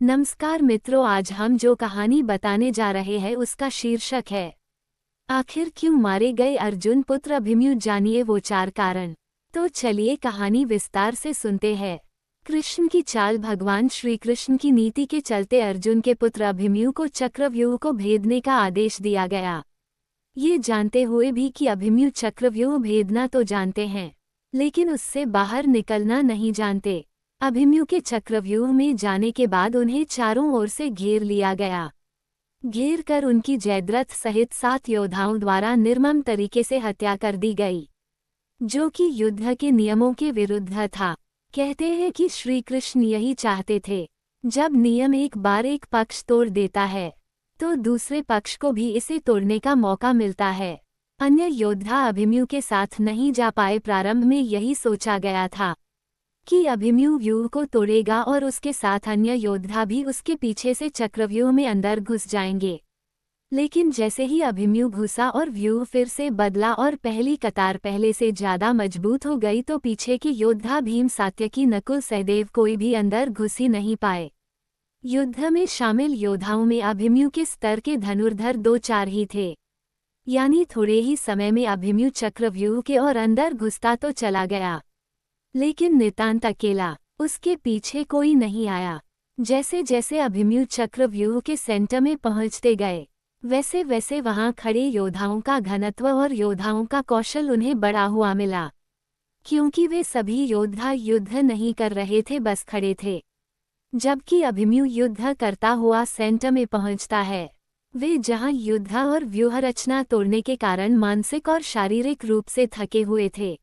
नमस्कार मित्रों, आज हम जो कहानी बताने जा रहे हैं उसका शीर्षक है आखिर क्यों मारे गए अर्जुन पुत्र अभिमन्यु। जानिए वो 4 कारण। तो चलिए कहानी विस्तार से सुनते हैं। कृष्ण की चाल। भगवान श्री कृष्ण की नीति के चलते अर्जुन के पुत्र अभिमन्यु को चक्रव्यूह को भेदने का आदेश दिया गया। ये जानते हुए भी कि अभिमन्यु चक्रव्यूह भेदना तो जानते हैं, लेकिन उससे बाहर निकलना नहीं जानते। अभिमन्यु के चक्रव्यूह में जाने के बाद उन्हें चारों ओर से घेर लिया गया। घेर कर उनकी जयद्रथ सहित 7 योद्धाओं द्वारा निर्मम तरीके से हत्या कर दी गई, जो कि युद्ध के नियमों के विरुद्ध था। कहते हैं कि श्री कृष्ण यही चाहते थे, जब नियम एक बार एक पक्ष तोड़ देता है तो दूसरे पक्ष को भी इसे तोड़ने का मौका मिलता है। अन्य योद्धा अभिमन्यु के साथ नहीं जा पाए। प्रारंभ में यही सोचा गया था कि अभिमन्यु व्यूह को तोड़ेगा और उसके साथ अन्य योद्धा भी उसके पीछे से चक्रव्यूह में अंदर घुस जाएंगे। लेकिन जैसे ही अभिमन्यु घुसा और व्यूह फिर से बदला और पहली कतार पहले से ज्यादा मजबूत हो गई, तो पीछे के योद्धा भीम, सात्यकी, नकुल, सहदेव कोई भी अंदर घुस ही नहीं पाए। युद्ध में शामिल योद्धाओं में अभिमन्यु के स्तर के धनुर्धर 2-4 ही थे। यानी थोड़े ही समय में अभिमन्यु चक्रव्यूह के और अंदर घुसता तो चला गया, लेकिन नितांत अकेला। उसके पीछे कोई नहीं आया। जैसे जैसे अभिमन्यु चक्रव्यूह के सेंटर में पहुंचते गए, वैसे वैसे वहां खड़े योद्धाओं का घनत्व और योद्धाओं का कौशल उन्हें बढ़ा हुआ मिला, क्योंकि वे सभी योद्धा युद्ध नहीं कर रहे थे, बस खड़े थे। जबकि अभिमन्यु युद्ध करता हुआ सेंटर में पहुंचता है, वे जहां युद्ध और व्यूह रचना तोड़ने के कारण मानसिक और शारीरिक रूप से थके हुए थे,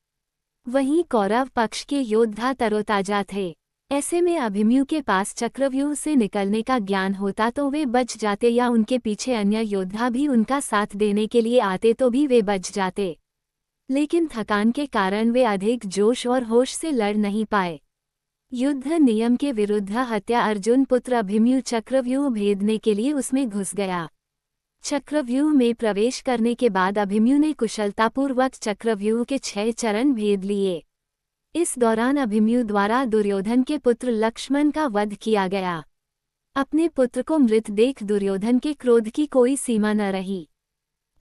वहीं कौरव पक्ष के योद्धा तरोताजा थे। ऐसे में अभिमन्यु के पास चक्रव्यूह से निकलने का ज्ञान होता तो वे बच जाते, या उनके पीछे अन्य योद्धा भी उनका साथ देने के लिए आते तो भी वे बच जाते। लेकिन थकान के कारण वे अधिक जोश और होश से लड़ नहीं पाए। युद्ध नियम के विरुद्ध हत्या। अर्जुन पुत्र अभिमन्यु चक्रव्यूह भेदने के लिए उसमें घुस गया। चक्रव्यूह में प्रवेश करने के बाद अभिमन्यु ने कुशलतापूर्वक चक्रव्यूह के 6 चरण भेद लिए। इस दौरान अभिमन्यु द्वारा दुर्योधन के पुत्र लक्ष्मण का वध किया गया। अपने पुत्र को मृत देख दुर्योधन के क्रोध की कोई सीमा न रही।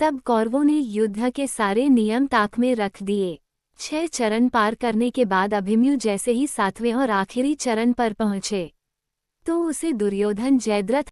तब कौरवों ने युद्ध के सारे नियम ताक में रख दिए। 6 चरण पार करने के बाद अभिमन्यु जैसे ही 7वें और आखिरी चरण पर पहुंचे, तो उसे दुर्योधन जयद्रथ